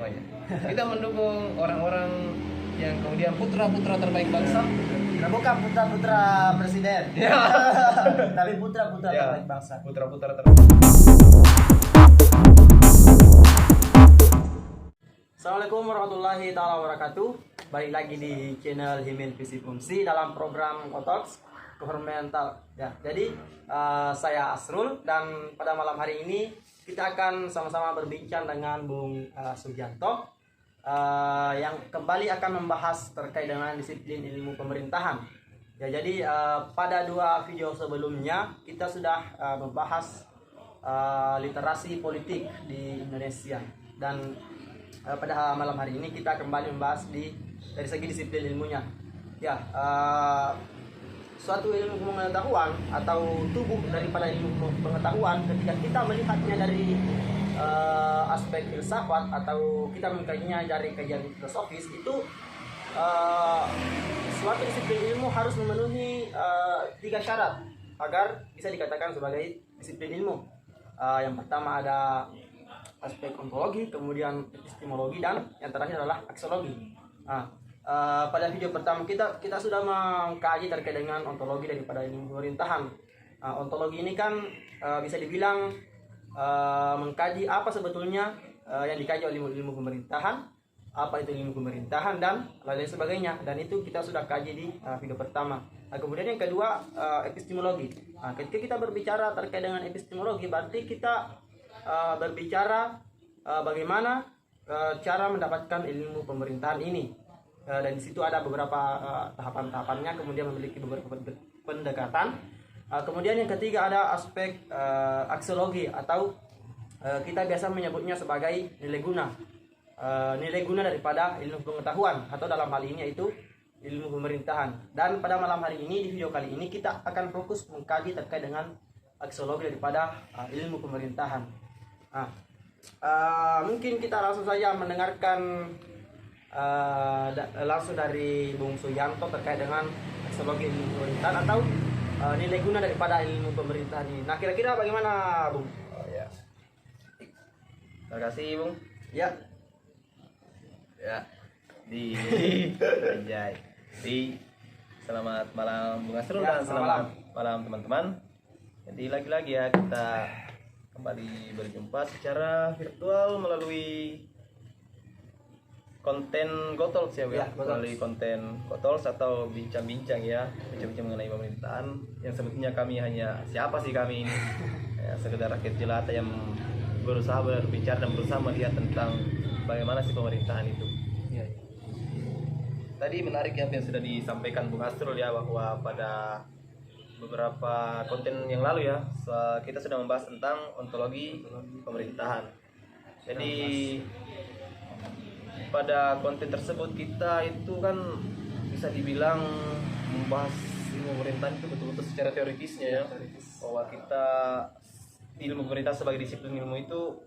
rupanya. Kita mendukung orang-orang yang kemudian putra-putra terbaik bangsa. Nah, bukan putra-putra presiden. Ya. Tapi putra-putra Ya, terbaik bangsa. putra-putra terbaik. Assalamualaikum warahmatullahi taala wabarakatuh. Balik lagi di channel Himin Visi Fungsi dalam program Kotox Governmental. Ya, jadi saya Asrul dan pada malam hari ini kita akan sama-sama berbincang dengan Bung Sugianto yang kembali akan membahas terkait dengan disiplin ilmu pemerintahan. Ya, jadi pada dua video sebelumnya kita sudah membahas literasi politik di Indonesia dan pada malam hari ini kita kembali membahas dari segi disiplin ilmunya. Ya, suatu ilmu pengetahuan atau tubuh daripada ilmu pengetahuan ketika kita melihatnya dari aspek filsafat atau kita mengkajinya dari kajian filosofis itu suatu disiplin ilmu harus memenuhi 3 syarat agar bisa dikatakan sebagai disiplin ilmu. Yang pertama ada aspek ontologi, kemudian epistemologi, dan yang terakhir adalah aksiologi. Pada video pertama kita sudah mengkaji terkait dengan ontologi daripada ilmu pemerintahan. Ontologi ini kan bisa dibilang mengkaji apa sebetulnya yang dikaji oleh ilmu pemerintahan, apa itu ilmu pemerintahan dan lain sebagainya. Dan itu kita sudah kaji di video pertama. Kemudian yang kedua epistemologi. Ketika kita berbicara terkait dengan epistemologi, berarti kita berbicara bagaimana cara mendapatkan ilmu pemerintahan ini. Dan di situ ada beberapa tahapan-tahapannya, kemudian memiliki beberapa pendekatan. Kemudian yang ketiga ada aspek aksiologi atau kita biasa menyebutnya sebagai nilai guna. Nilai guna daripada ilmu pengetahuan atau dalam hal ini yaitu ilmu pemerintahan. Dan pada malam hari ini, di video kali ini kita akan fokus mengkaji terkait dengan aksiologi daripada ilmu pemerintahan. Mungkin kita langsung saja mendengarkan langsung dari Bung Sugianto terkait dengan aksiologi ilmu pemerintahan atau nilai guna daripada ilmu pemerintahan ini. Nah, kira-kira bagaimana, Bung? Ya. Terima kasih, Bung. Ya. Selamat malam Bung Asrul Ya, dan selamat malam teman-teman. Jadi lagi-lagi ya kita kembali berjumpa secara virtual melalui konten Gotalks ya, melalui konten Gotalks atau bincang-bincang mengenai pemerintahan yang sebetulnya kami hanya siapa sih kami ini ya, sekedar rakyat jelata yang berusaha berbicara dan berusaha melihat tentang bagaimana sih pemerintahan itu. Tadi menarik yang sudah disampaikan Bung Asrul ya, bahwa pada beberapa konten yang lalu ya kita sudah membahas tentang ontologi pemerintahan. Jadi pada konten tersebut kita itu kan bisa dibilang membahas ilmu pemerintahan itu betul-betul secara teoritisnya ya, bahwa kita ilmu pemerintah sebagai disiplin ilmu itu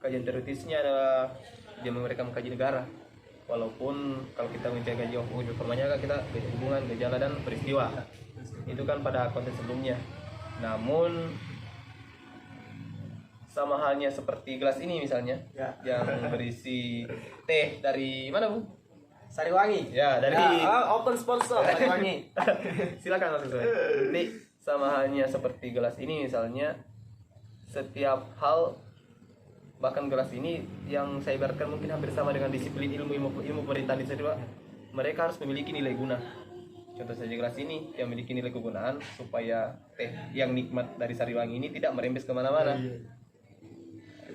kajian teoritisnya adalah dia mereka mengkaji negara, walaupun kalau kita mengkaji formanya kita hubungan gejala dan peristiwa itu kan pada konten sebelumnya. Namun sama halnya seperti gelas ini misalnya yang berisi teh dari mana, Bu? Sariwangi. Ya, dari open sponsor Sariwangi. Silakan Mas. Jadi sama halnya seperti gelas ini misalnya, setiap hal bahkan gelas ini yang saya ibaratkan mungkin hampir sama dengan disiplin ilmu pemerintahan di situ, mereka harus memiliki nilai guna. Contoh saja gelas ini yang memiliki nilai kegunaan supaya teh yang nikmat dari Sariwangi ini tidak merembes kemana-mana.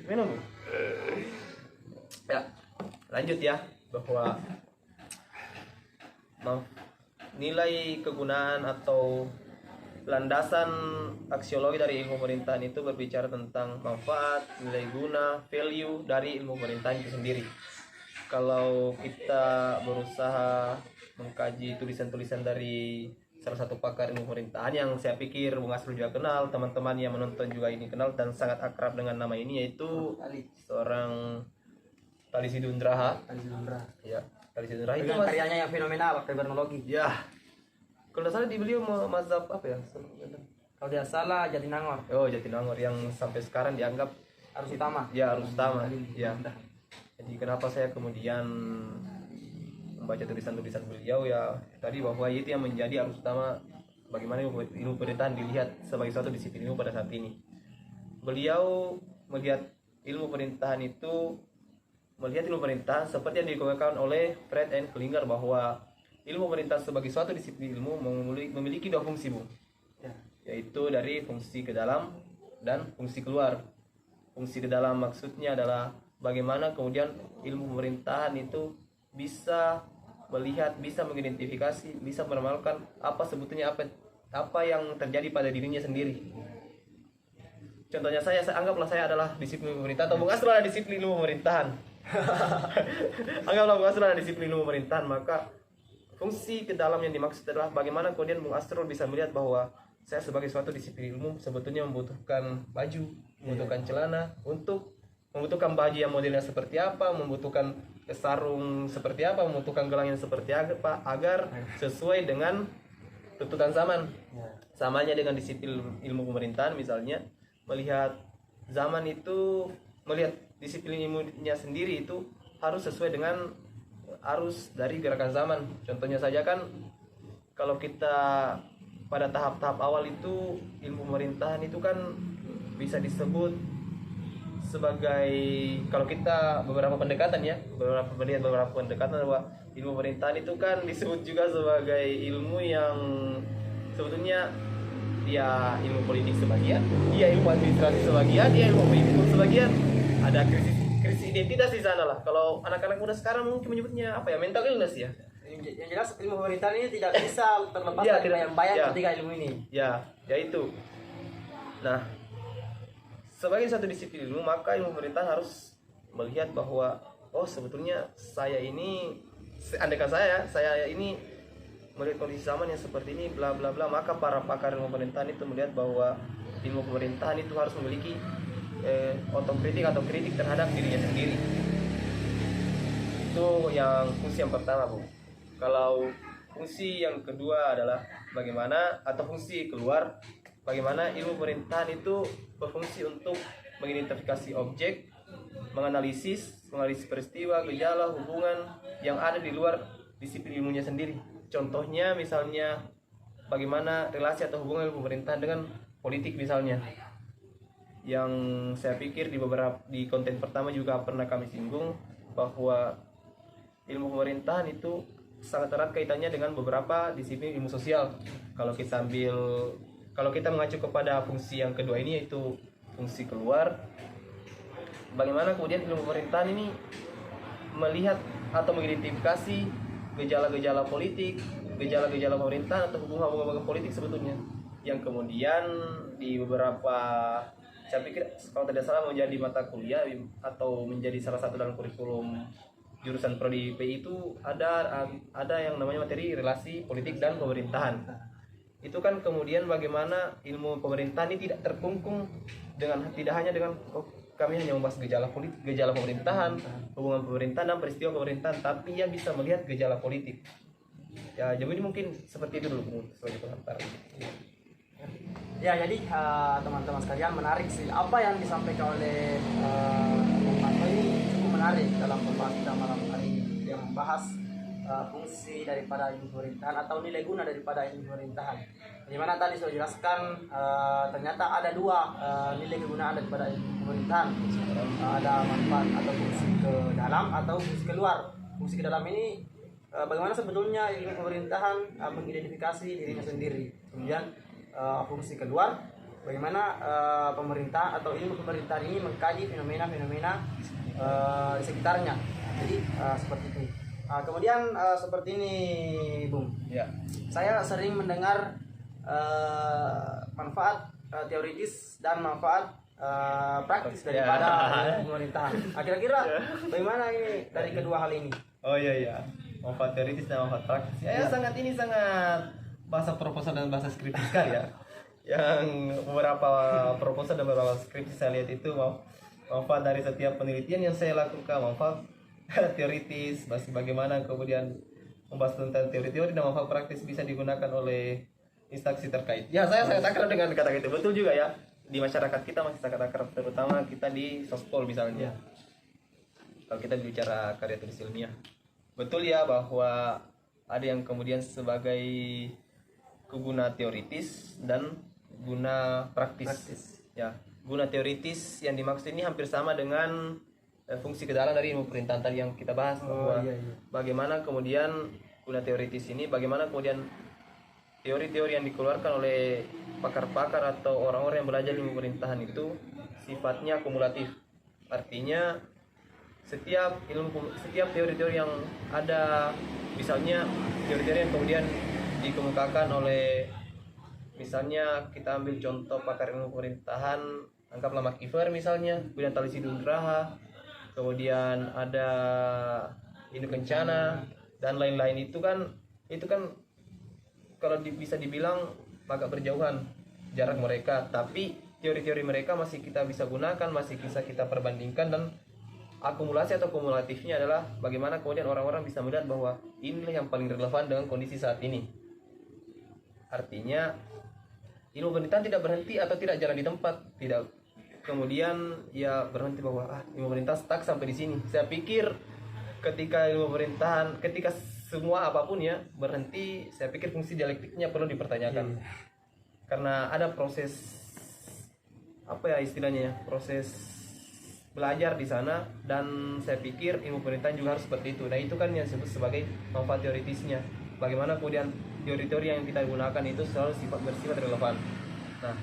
Minum. Ya, lanjut ya, bahwa nilai kegunaan atau landasan aksiologi dari ilmu pemerintahan itu berbicara tentang manfaat, nilai guna, value dari ilmu pemerintahan itu sendiri. Kalau kita berusaha mengkaji tulisan-tulisan dari salah satu pakar ilmu pemerintahan yang saya pikir Bung Asrul juga kenal, teman-teman yang menonton juga ini kenal dan sangat akrab dengan nama ini, yaitu seorang Tali Sidundraha. Ya, Tali Sidundraha itu karyanya yang fenomenal, fenomenologi. Ya. Kalau tidak salah di beliau mazhab apa ya? Kalau tidak salah Jatinangor. Oh, Jatinangor yang sampai sekarang dianggap arus utama. Ya, arus utama. Ya. Jadi kenapa saya kemudian membaca tulisan-tulisan beliau ya tadi, bahwa itu yang menjadi arus utama bagaimana ilmu pemerintahan dilihat sebagai suatu disiplin ilmu pada saat ini. Beliau melihat ilmu pemerintahan seperti yang dikemukakan oleh Fred and Klinger, bahwa ilmu pemerintahan sebagai suatu disiplin ilmu memiliki dua fungsi, Bung. Yaitu dari fungsi ke dalam dan fungsi keluar. Fungsi ke dalam maksudnya adalah bagaimana kemudian ilmu pemerintahan itu bisa melihat, bisa mengidentifikasi, bisa meramalkan apa sebetulnya apa yang terjadi pada dirinya sendiri. Contohnya saya anggaplah saya adalah disiplin pemerintahan, atau Bung Asro adalah disiplin ilmu pemerintahan. Anggaplah Bung Asro adalah disiplin ilmu pemerintahan, maka fungsi ke dalam yang dimaksud adalah bagaimana kemudian Bung Asro bisa melihat bahwa saya sebagai suatu disiplin ilmu sebetulnya membutuhkan baju, membutuhkan celana, membutuhkan baju yang modelnya seperti apa, membutuhkan sarung seperti apa, membutuhkan gelang yang seperti apa, agar sesuai dengan tuntutan zaman. Samanya dengan disiplin ilmu pemerintahan, misalnya melihat zaman itu, melihat disiplin ilmunya sendiri itu harus sesuai dengan arus dari gerakan zaman. Contohnya saja kan, kalau kita pada tahap-tahap awal itu ilmu pemerintahan itu kan bisa disebut sebagai, kalau kita beberapa pendekatan bahwa ilmu pemerintahan itu kan disebut juga sebagai ilmu yang sebetulnya dia ilmu politik sebagian, dia ilmu administrasi sebagian, dia ilmu pemimpin sebagian. Ada krisis identitas di sana lah. Kalau anak-anak muda sekarang mungkin menyebutnya apa ya, mental illness ya. Yang jelas ilmu pemerintahan ini tidak bisa terlepas dari bayang-bayang ketika ilmu ini. Ya itu. Nah, sebagai satu disiplin ilmu, maka ilmu pemerintahan harus melihat bahwa sebetulnya saya ini, andaikan saya ini melihat kondisi zaman yang seperti ini, bla bla bla, maka para pakar ilmu pemerintahan itu melihat bahwa ilmu pemerintahan itu harus memiliki otokritik atau kritik terhadap dirinya sendiri. Itu yang fungsi yang pertama, Bu. Kalau fungsi yang kedua adalah bagaimana, atau fungsi keluar, bagaimana ilmu pemerintahan itu berfungsi untuk mengidentifikasi objek, menganalisis peristiwa, gejala, hubungan yang ada di luar disiplin ilmunya sendiri. Contohnya misalnya bagaimana relasi atau hubungan ilmu pemerintahan dengan politik misalnya. Yang saya pikir di konten pertama juga pernah kami singgung, bahwa ilmu pemerintahan itu sangat erat kaitannya dengan beberapa disiplin ilmu sosial. Kalau kita mengacu kepada fungsi yang kedua ini, yaitu fungsi keluar, bagaimana kemudian ilmu pemerintahan ini melihat atau mengidentifikasi gejala-gejala politik, gejala-gejala pemerintahan atau hubungan-hubungan politik sebetulnya, yang kemudian di beberapa, saya pikir kalau tidak salah menjadi mata kuliah atau menjadi salah satu dalam kurikulum jurusan prodi IPI itu ada yang namanya materi relasi politik dan pemerintahan. Itu kan kemudian bagaimana ilmu pemerintahan ini tidak terkungkung tidak hanya dengan kami hanya membahas gejala politik, gejala pemerintahan, hubungan pemerintahan dan peristiwa pemerintahan, tapi ia bisa melihat gejala politik. Ya, jadi mungkin seperti itu dulu sebagai pengantar. Ya, jadi teman-teman sekalian, menarik sih apa yang disampaikan oleh Bung Panto ini, cukup menarik dalam pembahasan kita malam hari ini, yang membahas fungsi daripada ilmu pemerintahan atau nilai guna daripada ilmu pemerintahan. Dimana tadi sudah jelaskan ternyata ada dua nilai kegunaan daripada ilmu pemerintahan. Ada manfaat atau fungsi ke dalam atau fungsi keluar. Fungsi ke dalam ini bagaimana sebetulnya ilmu pemerintahan mengidentifikasi dirinya sendiri. Kemudian fungsi keluar, bagaimana pemerintah atau ilmu pemerintahan ini mengkaji fenomena-fenomena di sekitarnya. Jadi seperti itu. Kemudian seperti ini, Bung. Ya. Saya sering mendengar manfaat teoritis dan manfaat praktis daripada pemerintahan. Kira-kira bagaimana ini dari kedua hal ini? Oh iya, manfaat teoritis dan manfaat praktis. Sangat bahasa proposal dan bahasa skripsi sekali ya. Yang beberapa proposal dan beberapa skripsi saya lihat itu manfaat dari setiap penelitian yang saya lakukan, manfaat teoritis, bagaimana kemudian membahas tentang teori-teori dan manfaat praktis bisa digunakan oleh instansi terkait. Ya, saya sangat akrab dengan kata itu. Betul juga ya. Di masyarakat kita masih sangat akrab, terutama kita di sospol misalnya. kalau kita bicara karya tulis ilmiah. Betul ya bahwa ada yang kemudian sebagai guna teoritis dan guna praktis. Ya, guna teoritis yang dimaksud ini hampir sama dengan fungsi kedalang dari ilmu pemerintahan tadi yang kita bahas, bahwa bagaimana kemudian guna teoritis ini, bagaimana kemudian teori-teori yang dikeluarkan oleh pakar-pakar atau orang-orang yang belajar ilmu pemerintahan itu sifatnya akumulatif. Artinya setiap teori-teori yang ada, misalnya teori-teori yang kemudian dikemukakan oleh, misalnya kita ambil contoh pakar ilmu pemerintahan, anggaplah McIver misalnya, kemudian Talisi Dungraha, kemudian ada Induk Kencana dan lain-lain, itu kan kalau bisa dibilang agak berjauhan jarak mereka, tapi teori-teori mereka masih kita bisa gunakan, masih bisa kita perbandingkan, dan akumulasi atau kumulatifnya adalah bagaimana kemudian orang-orang bisa melihat bahwa inilah yang paling relevan dengan kondisi saat ini. Artinya ilmu pemerintahan tidak berhenti atau tidak jalan di tempat, tidak kemudian ya berhenti bahwa ilmu pemerintahan stuck sampai di sini. Saya pikir ketika ilmu pemerintahan, ketika semua apapun ya berhenti, saya pikir fungsi dialektiknya perlu dipertanyakan. Karena ada proses apa ya istilahnya ya, proses belajar di sana, dan saya pikir ilmu pemerintahan juga harus seperti itu. Nah, itu kan yang disebut sebagai manfaat teoritisnya. Bagaimana kemudian teori-teori yang kita gunakan itu selalu bersifat relevan. Nah,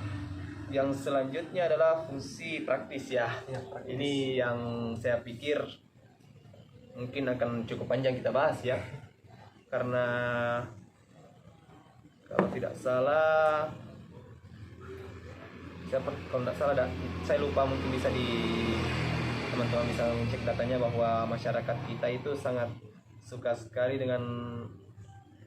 yang selanjutnya adalah fungsi praktis ya. Praktis. Ini yang saya pikir mungkin akan cukup panjang kita bahas ya. Karena kalau tidak salah, kalau tidak salah saya lupa, mungkin bisa teman-teman bisa cek datanya, bahwa masyarakat kita itu sangat suka sekali dengan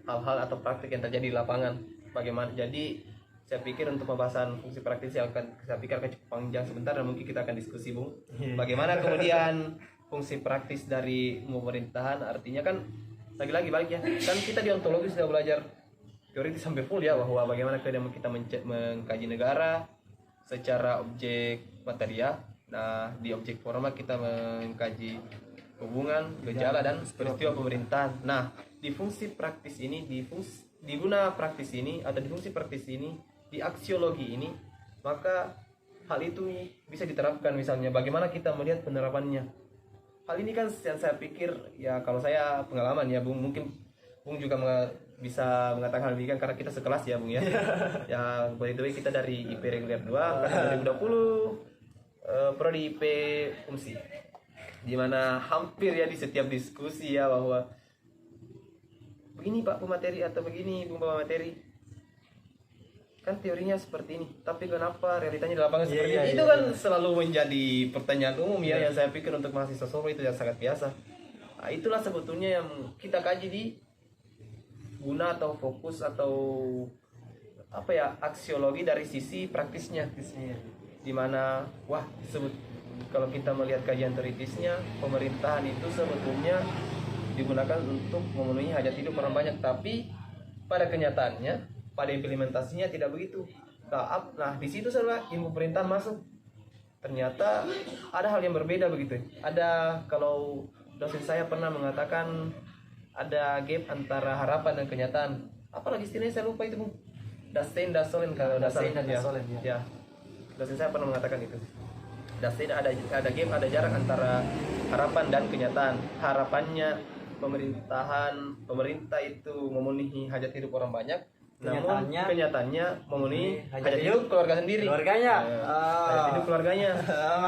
hal-hal atau praktik yang terjadi di lapangan. Bagaimana? Jadi saya pikir untuk pembahasan fungsi praktis yang saya pikir akan cukup panjang sebentar, dan mungkin kita akan diskusi, Bung. Bagaimana kemudian fungsi praktis dari pemerintahan? Artinya kan lagi-lagi balik ya, kan kita di ontologi sudah belajar teoritis sampai full ya, bahwa bagaimana kemudian kita mengkaji negara secara objek material. Nah, di objek formal kita mengkaji hubungan, gejala, dan peristiwa pemerintahan. Nah, di fungsi praktis ini, di guna praktis ini, atau di fungsi praktis ini, di aksiologi ini, maka hal itu bisa diterapkan. Misalnya bagaimana kita melihat penerapannya. Hal ini kan yang saya pikir ya, kalau saya pengalaman ya Bung, mungkin Bung juga bisa mengatakan hal ini kan karena kita sekelas ya Bung ya. Ya, by the way kita dari IP reguler 2 angkatan 2020, prodi IP fungsi. Dimana hampir ya di setiap diskusi ya, bahwa begini Pak pemateri, atau begini Bung pemateri, kan teorinya seperti ini, tapi kenapa realitanya di lapangan seperti ini? Itu kan selalu menjadi pertanyaan umum ya, yang saya pikir untuk mahasiswa solo itu yang sangat biasa. Nah, itulah sebetulnya yang kita kaji di guna atau fokus atau apa ya, aksiologi dari sisi praktisnya. Dimana kalau kita melihat kajian teoritisnya, pemerintahan itu sebetulnya digunakan untuk memenuhi hajat hidup orang banyak, tapi pada kenyataannya, pada implementasinya tidak begitu. Nah, di situ saja ilmu pemerintahan masuk. Ternyata ada hal yang berbeda begitu. Ada, kalau dosen saya pernah mengatakan ada gap antara harapan dan kenyataan. Apalagi istilahnya saya lupa itu, Bung. Dasein Dasolen kalau Dasein dan ya. Dasolen ya. Dosen saya pernah mengatakan itu. Dasein ada gap, ada jarak antara harapan dan kenyataan. Harapannya pemerintah itu memenuhi hajat hidup orang banyak, namun kenyataannya memenuhi hajat hidup keluarga sendiri. Keluarganya. Hajat hidup keluarganya.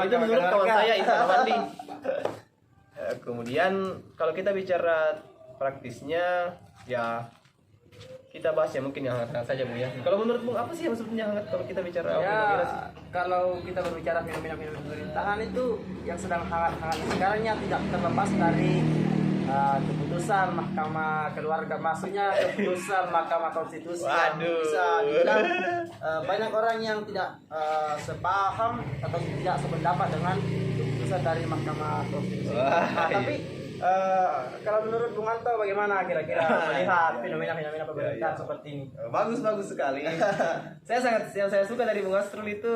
Itu menurut kawan saya itu Mandi. Kemudian kalau kita bicara praktisnya ya, kita bahas ya mungkin yang hangat saja Bung ya. Kalau menurut Bung apa sih yang sebetulnya hangat kalau kita bicara kalau kita berbicara fenomena pemerintahan itu yang sedang hangat-hangat sekarangnya tidak terlepas dari keputusan Mahkamah Keluarga, maksudnya keputusan Mahkamah Konstitusi. Bisa dibilang banyak orang yang tidak sepaham atau tidak sependapat dengan keputusan dari Mahkamah Konstitusi. Tapi Kalau menurut Bung Anto bagaimana kira-kira melihat fenomena-fenomena pemerintahan seperti ini? Bagus sekali. Yang saya suka dari Bung Asrul itu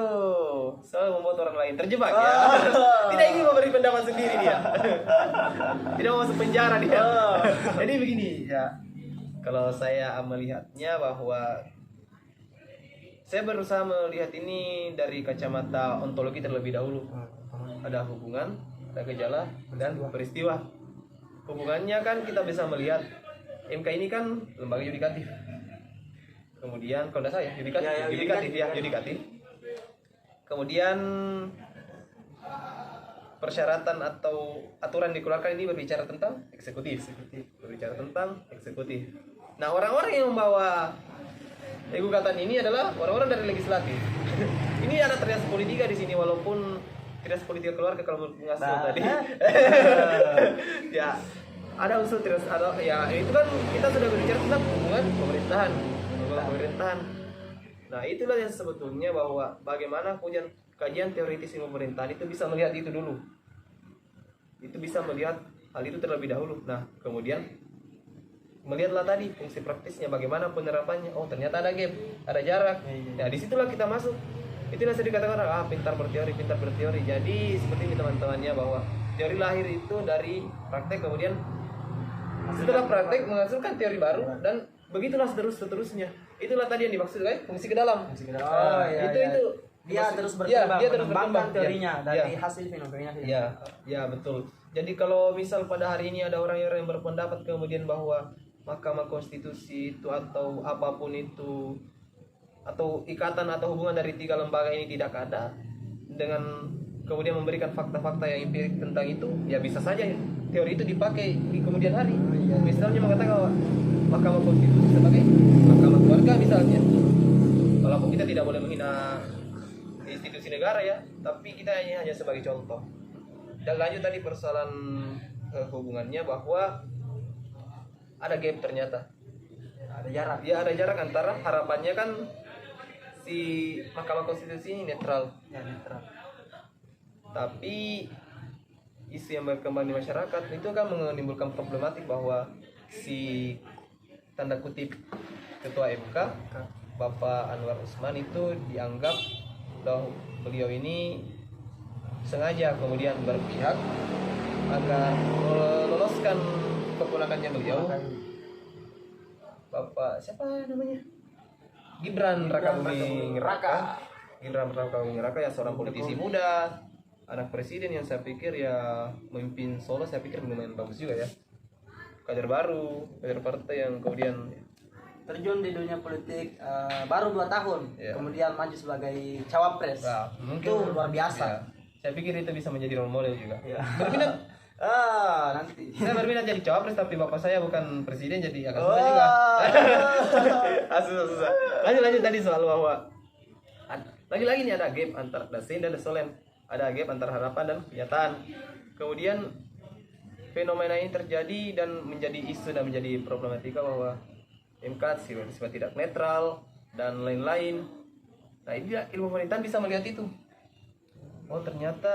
selalu membuat orang lain terjebak ya. Tidak ingin memberi pendapat sendiri dia. Tidak mau masuk penjara dia. Jadi begini ya. Kalau saya melihatnya bahwa saya berusaha melihat ini dari kacamata ontologi terlebih dahulu. Ada hubungan, ada gejala, dan peristiwa. Hubungannya kan kita bisa melihat MK ini kan lembaga yudikatif. Kemudian kalau tidak salah yudikatif. Kemudian persyaratan atau aturan dikeluarkan ini berbicara tentang eksekutif. Berbicara tentang eksekutif. Nah, orang-orang yang membawa gugatan ini adalah orang-orang dari legislatif. Ini ada trias politika di sini walaupun trias politika keluarga kalau Bung Asrul tadi. Ya, ada unsur trias ya itu kan kita sudah berbicara tentang hubungan pemerintahan. Nah, itulah yang sebetulnya bahwa bagaimana kajian teoritis ilmu pemerintahan itu bisa melihat itu dulu. Itu bisa melihat hal itu terlebih dahulu. Nah, kemudian melihatlah tadi fungsi praktisnya bagaimana penerapannya. Oh, ternyata ada gap, ada jarak. Ya, disitulah kita masuk. Itulah saya dikatakan pintar berteori. Jadi seperti ini teman-temannya bahwa teori lahir itu dari praktek, kemudian setelah praktek menghasilkan teori baru dan begitulah seterusnya. Itulah tadi yang dimaksud fungsi ke dalam. Itu dia terus berkembang, dia terus mengembangkan berkembang teorinya dari hasil fenomena. Ya betul. Jadi kalau misal pada hari ini ada orang yang berpendapat kemudian bahwa Mahkamah Konstitusi itu atau apapun itu atau ikatan atau hubungan dari tiga lembaga ini tidak ada dengan kemudian memberikan fakta-fakta yang empirik tentang itu, ya bisa saja teori itu dipakai di kemudian hari. Misalnya mengatakan bahwa Mahkamah Konstitusi sebagai mahkamah keluarga misalnya, walaupun kita tidak boleh menghina institusi negara ya, tapi kita hanya sebagai contoh. Dan lanjut tadi persoalan hubungannya bahwa ada gap ternyata, ada jarak. Ya ada jarak antara harapannya kan si Mahkamah Konstitusi ini netral. Tapi isu yang berkembang di masyarakat itu kan menimbulkan problematik bahwa si tanda kutip Ketua MK Bapak Anwar Usman itu dianggap bahwa beliau ini sengaja kemudian berpihak agar meloloskan keponakannya beliau, Bapak siapa namanya? Gibran Rakabuming Raka ya, seorang politisi muda, anak presiden yang saya pikir ya memimpin Solo, saya pikir lumayan bagus juga ya, kader baru, kader partai yang kemudian terjun di dunia politik baru 2 tahun, kemudian maju sebagai cawapres. Mungkin itu luar biasa. Saya pikir itu bisa menjadi role model juga. Berminat nanti saya berminat jadi cawapres, tapi bapak saya bukan presiden jadi agak susah juga. susah. Lanjut tadi soal bahwa lagi-lagi nih ada gap antara Dasein dan Dasolen, ada gap antara harapan dan kenyataan. Kemudian fenomena ini terjadi dan menjadi isu dan menjadi problematika bahwa MK sifat tidak netral dan lain-lain. Nah, ini ilmu pemerintahan bisa melihat itu. Oh, ternyata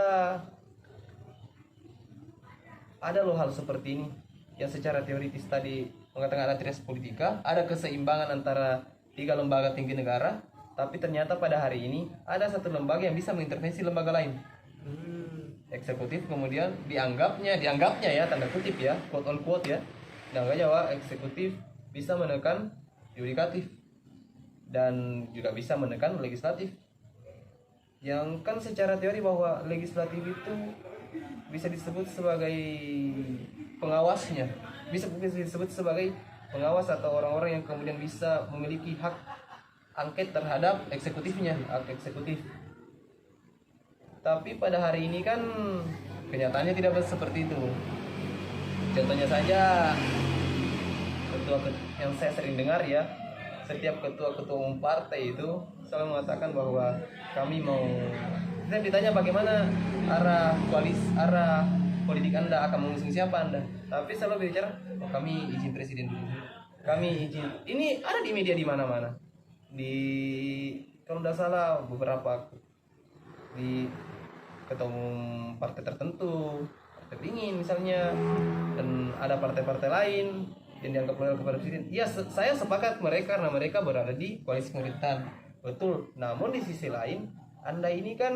ada loh hal seperti ini yang secara teoritis tadi mengatakan ada trias politika, ada keseimbangan antara tiga lembaga tinggi negara, tapi ternyata pada hari ini ada satu lembaga yang bisa mengintervensi lembaga lain. Eksekutif kemudian dianggapnya ya tanda kutip ya, quote on quote ya, dianggapnya bahwa eksekutif bisa menekan yudikatif dan juga bisa menekan legislatif. Yang kan secara teori bahwa legislatif itu bisa disebut sebagai pengawasnya, bisa disebut sebagai pengawas atau orang-orang yang kemudian bisa memiliki hak angket terhadap eksekutifnya, hak eksekutif. Tapi pada hari ini kan kenyataannya tidak seperti itu. Contohnya saja yang saya sering dengar ya, setiap ketua-ketua umum partai itu selalu mengatakan bahwa kami mau, saya ditanya bagaimana arah politik Anda, akan mengusung siapa Anda, tapi selalu bicara kami izin presiden dulu, kami izin. Ini ada di media di mana-mana, di kalau tidak salah beberapa di ketua umum partai tertentu, partai beringin misalnya, dan ada partai-partai lain yang dianggap loyal kepada presiden. Ya, saya sepakat mereka karena mereka berada di koalisi pemerintahan. Betul. Namun di sisi lain, Anda ini kan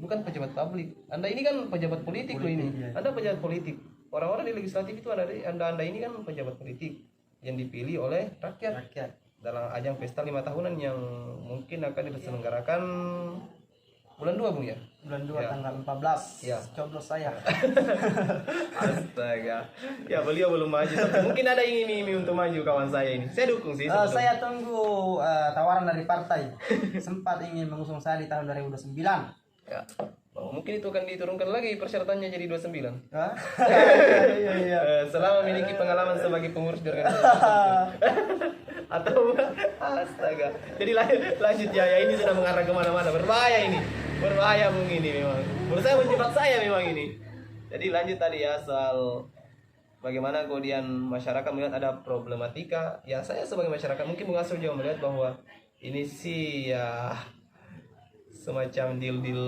bukan pejabat publik. Anda ini kan pejabat politik loh ini. Ya. Anda pejabat politik. Orang-orang di legislatif itu Anda ini kan pejabat politik yang dipilih oleh rakyat dalam ajang pesta 5 tahunan yang mungkin akan diselenggarakan bulan 2 Bung ya? Bulan 2 Ya. tanggal 14. Ya. Coblos saya. Astaga. Ya beliau belum maju. Tapi mungkin ada yang ini untuk maju kawan saya ini. Saya dukung sih. sebetulnya. Saya tunggu tawaran dari partai. Sempat ingin mengusung saya di tahun 2029. Ya. Oh, mungkin itu akan diturunkan lagi persyaratannya jadi 29. Hah? Selama memiliki pengalaman sebagai pengurus di organisasi. Atau astaga. Jadi lanjut ya ini sudah mengarah kemana-mana. Berbahaya ini. Berbahaya Bung ini memang. Menurut saya menjebak saya memang ini. Jadi lanjut tadi ya soal bagaimana kemudian masyarakat melihat ada problematika. Ya saya sebagai masyarakat mungkin Bung juga melihat bahwa ini sih ya semacam deal-deal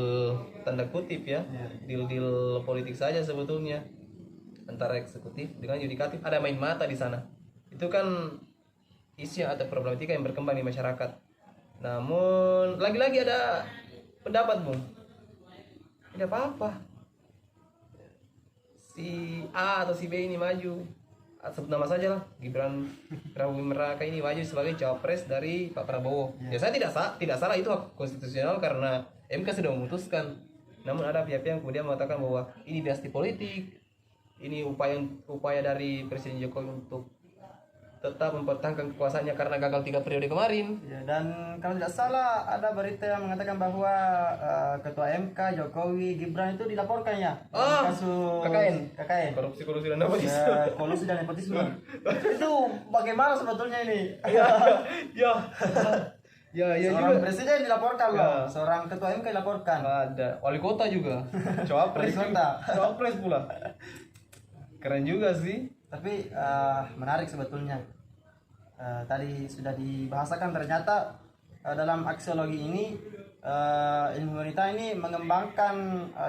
tanda kutip ya, deal-deal politik saja sebetulnya antara eksekutif dengan yudikatif. Ada main mata di sana. Itu kan isu atau problematika yang berkembang di masyarakat. Namun lagi-lagi ada pendapat Bung, tidak apa-apa si A atau si B ini maju, sebut nama saja lah, Gibran Rakabuming Raka ini maju sebagai cawapres dari Pak Prabowo. Ya saya tidak salah, itu hak konstitusional karena MK sudah memutuskan. Namun ada pihak-pihak yang kemudian mengatakan bahwa ini dinasti politik, ini upaya dari Presiden Jokowi untuk tetap mempertahankan kekuasaannya karena gagal 3 periode kemarin. Ya, dan kalau tidak salah ada berita yang mengatakan bahwa Ketua MK Jokowi Gibran itu dilaporkan ya kasus KKN. Korupsi dan nepotisme. Ya, kolusi dan nepotisme. Itu bagaimana sebetulnya ini? Ya Seorang juga. presiden dilaporkan Ya. loh, seorang ketua MK dilaporkan. Ada wali kota juga. Cawapres. Wali kota. Cawapres pula. Keren juga sih. Tapi menarik sebetulnya. Tadi sudah dibahasakan ternyata dalam aksiologi ini ilmu wanita ini mengembangkan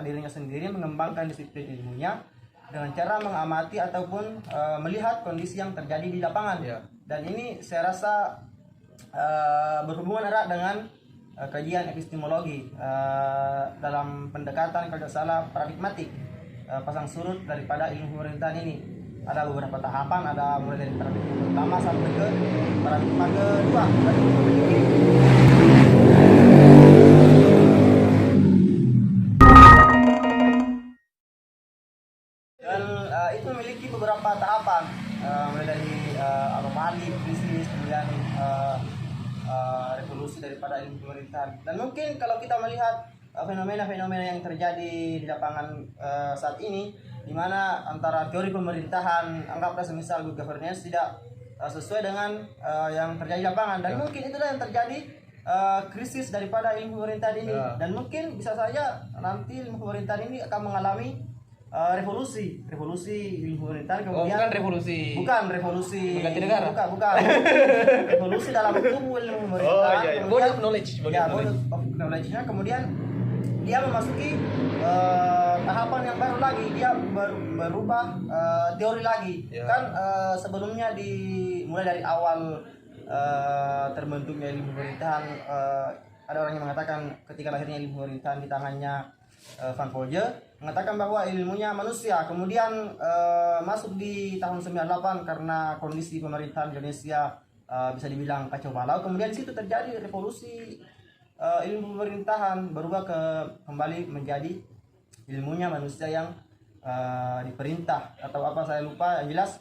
dirinya sendiri, mengembangkan disiplin ilmunya dengan cara mengamati ataupun melihat kondisi yang terjadi di lapangan. Ya. Dan ini saya rasa berhubungan erat dengan kajian epistemologi dalam pendekatan kalau tidak salah paradigmatik pasang surut daripada ilmu pemerintahan ini. Ada beberapa tahapan, ada mulai dari paradigma pertama sampai ke paradigma kedua dari ilmu memiliki. Dan itu memiliki beberapa tahapan, mulai dari anomali, krisis, kemudian revolusi daripada ilmu pemerintahan. Dan mungkin kalau kita melihat fenomena-fenomena yang terjadi di lapangan saat ini, di mana antara teori pemerintahan, anggaplah semisal good governance tidak sesuai dengan yang terjadi di lapangan, dan mungkin itulah yang terjadi krisis daripada ilmu pemerintahan ini. Dan mungkin bisa saja nanti ilmu pemerintahan ini akan mengalami revolusi ilmu pemerintahan, kemudian bukan revolusi mengganti negara, bukan revolusi dalam tubuh ilmu pemerintahan. Body of knowledge, knowledge-nya kemudian dia memasuki tahapan yang baru lagi, dia berubah teori lagi. Kan sebelumnya mulai dari awal terbentuknya ilmu pemerintahan, ada orang yang mengatakan ketika lahirnya ilmu pemerintahan di tangannya Van Folge, mengatakan bahwa ilmunya manusia. Kemudian masuk di tahun 98 karena kondisi pemerintahan Indonesia bisa dibilang kacau balau. Kemudian di situ terjadi revolusi ilmu pemerintahan, berubah kembali menjadi ilmunya manusia yang diperintah atau apa saya lupa. Yang jelas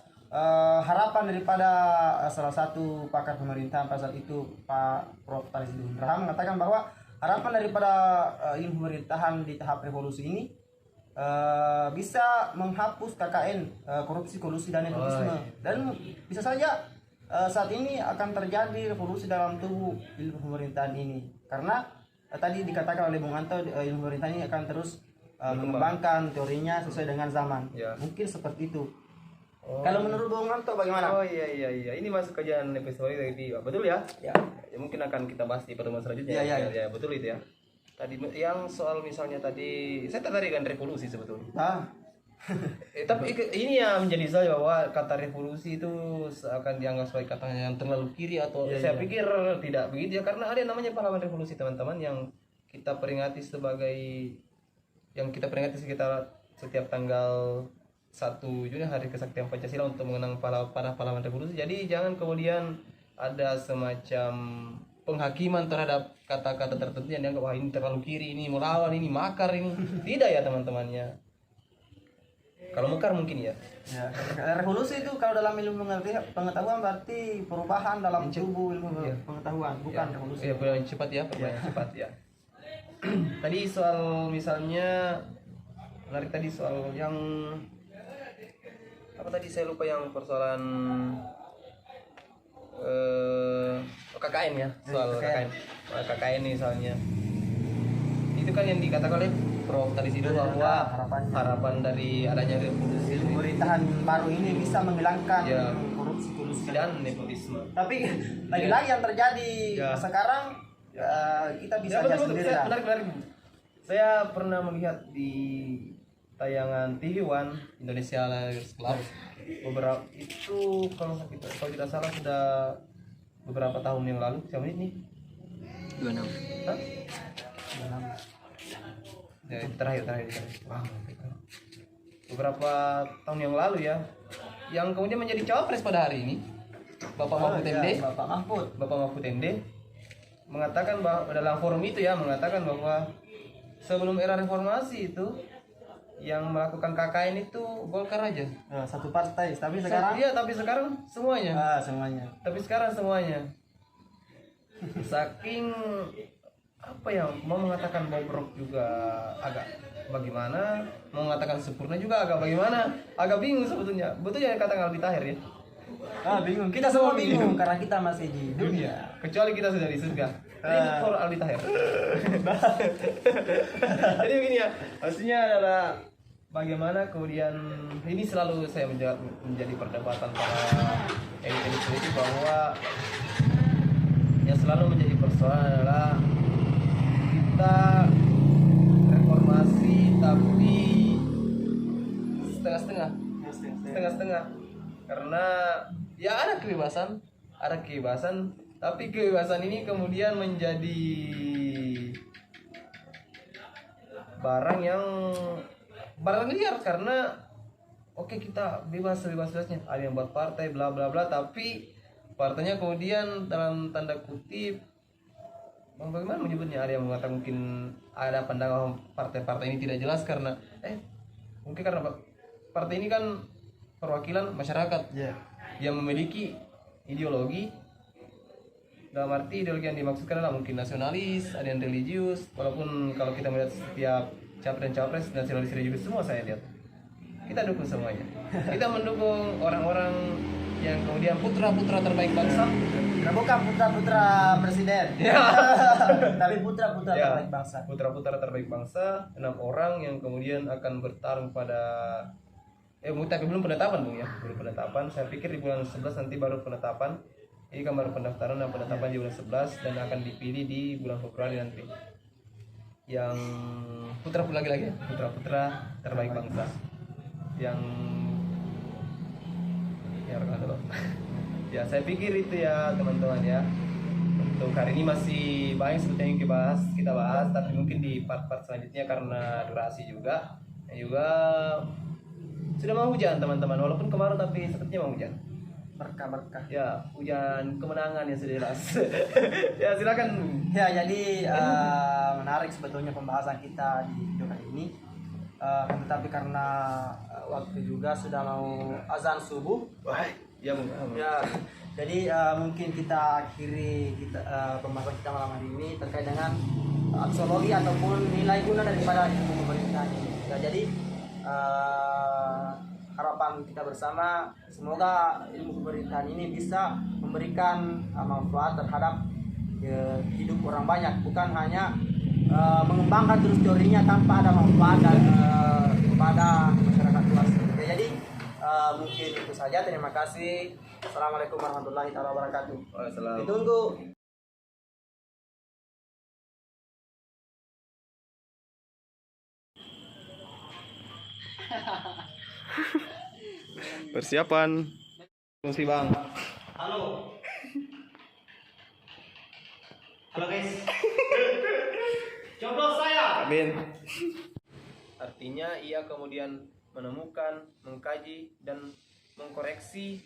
harapan daripada salah satu pakar pemerintahan pada saat itu, Pak Prof. Taris Abraham, mengatakan bahwa harapan daripada ilmu pemerintahan di tahap revolusi ini bisa menghapus KKN, korupsi, kolusi, dan nepotisme. Dan bisa saja saat ini akan terjadi revolusi dalam tubuh ilmu pemerintahan ini, karena tadi dikatakan oleh Bung Anto, ilmu pemerintahan ini akan terus mengembangkan teorinya sesuai dengan zaman. Mungkin seperti itu. Kalau menurut Bung Anto bagaimana? Iya. Ini masuk kajian episode tadi. Betul ya? Ya. Mungkin akan kita bahas di pertemuan selanjutnya. Ya, betul itu ya. Tadi yang soal misalnya tadi saya tertarik dengan revolusi sebetulnya. Tapi ini yang menjadi saya bahwa kata revolusi itu akan dianggap sebagai kata yang terlalu kiri atau Iya, saya iya. pikir tidak begitu ya, karena ada yang namanya pahlawan revolusi teman-teman yang kita peringati sebagai sekitar setiap tanggal 1 Juni hari kesaktian Pancasila untuk mengenang para pahlawan revolusi. Jadi jangan kemudian ada semacam penghakiman terhadap kata-kata tertentu yang dianggap wah ini terlalu kiri, ini melawan, ini makar, ini tidak ya teman-temannya. Kalau mekar mungkin ya. Ya, revolusi itu kalau dalam ilmu pengetahuan berarti perubahan dalam tubuh ilmu Iya. pengetahuan, bukan revolusi. Iya, perubahan cepat ya, perubahan cepat ya. Tadi soal misalnya menarik tadi soal yang apa tadi saya lupa yang persoalan KKN ya, soal KKN. KKN misalnya. Itu kan yang dikatakan oleh Prof tadi situ bahwa harapan dari adanya revolusi Pemerintahan baru ini bisa menghilangkan Ya. korupsi dan nepotisme. Tapi lagi-lagi yang terjadi Ya. sekarang kita bisa Ya, lihat betul, sendiri saya, lah. menarik. Saya pernah melihat di tayangan TV One Indonesia Lions Club beberapa itu kalau tidak salah sudah beberapa tahun yang lalu. Siapa menit nih? 26. Hah? Ya, terakhir. Wah, beberapa tahun yang lalu ya, yang kemudian menjadi cawapres pada hari ini, Bapak Mahfud MD. Ya, Bapak Mahfud MD mengatakan bahwa dalam forum itu ya mengatakan bahwa sebelum era reformasi itu yang melakukan KKN itu Golkar aja. satu partai, tapi sekarang Iya, tapi sekarang semuanya. semuanya. Tapi sekarang semuanya. Saking apa ya, mau mengatakan bobrok juga agak bagaimana, mau mengatakan sempurna juga agak bagaimana, agak bingung sebetulnya. Betul yang kata Aldi Tahir ya. Bingung. Kita semua bingung karena kita masih di dunia. Kecuali kita sudah di surga. Ini for Aldi Tahir. Jadi begini ya, maksudnya adalah bagaimana kemudian ini selalu saya menjadi perdebatan para elit politik bahwa yang selalu menjadi persoalan adalah kita reformasi tapi setengah-setengah karena ya ada kebebasan tapi kebebasan ini kemudian menjadi barang liar karena oke, kita bebasnya ada yang buat partai bla bla bla tapi partainya kemudian dalam tanda kutip bagaimana menyebutnya, ada yang mengatakan mungkin ada pandangan partai-partai ini tidak jelas karena mungkin karena partai ini kan perwakilan masyarakat yang memiliki ideologi, dalam arti ideologi yang dimaksudkan adalah mungkin nasionalis, ada yang religius, walaupun kalau kita melihat setiap capres dan cawapres nasionalis religius semua saya lihat kita dukung semuanya. Kita mendukung orang-orang yang kemudian putra-putra terbaik bangsa. Bukan putra-putra presiden. Tapi putra-putra terbaik bangsa. Putra-putra terbaik bangsa, 6 orang yang kemudian akan bertarung pada tapi belum penetapan Bung ya. Belum penetapan. Saya pikir di bulan 11 nanti baru penetapan. Ini kan baru pendaftaran dan penetapan di bulan 11 dan akan dipilih di bulan Februari nanti. Yang putra-putra terbaik bangsa. Yang ya rekan dulu. Ya saya pikir itu ya teman-teman ya. Untuk hari ini masih banyak sebetulnya yang kita bahas tapi mungkin di part-part selanjutnya karena durasi juga sudah mau hujan teman-teman, walaupun kemarin tapi sepertinya mau hujan. Berkah. Ya, hujan kemenangan yang sudah jelas. Ya silakan. Ya jadi menarik sebetulnya pembahasan kita di video kali ini. Tetapi karena waktu juga sudah mau azan subuh. Ya Bung. Ya, jadi mungkin kita akhiri pembahasan kita malam hari ini terkait dengan aksiologi ataupun nilai guna daripada ilmu pemerintahan ini. Ya, jadi harapan kita bersama semoga ilmu pemerintahan ini bisa memberikan manfaat terhadap hidup orang banyak, bukan hanya mengembangkan terus teorinya tanpa ada manfaat dan kepada masyarakat luas. Ya, jadi mungkin itu saja. Terima kasih. Assalamualaikum warahmatullahi wabarakatuh. Waalaikumsalam. Ditunggu. Persiapan. Fungsi bang. Halo. Halo guys. Coblos saya. Amin. Artinya ia kemudian menemukan, mengkaji dan mengkoreksi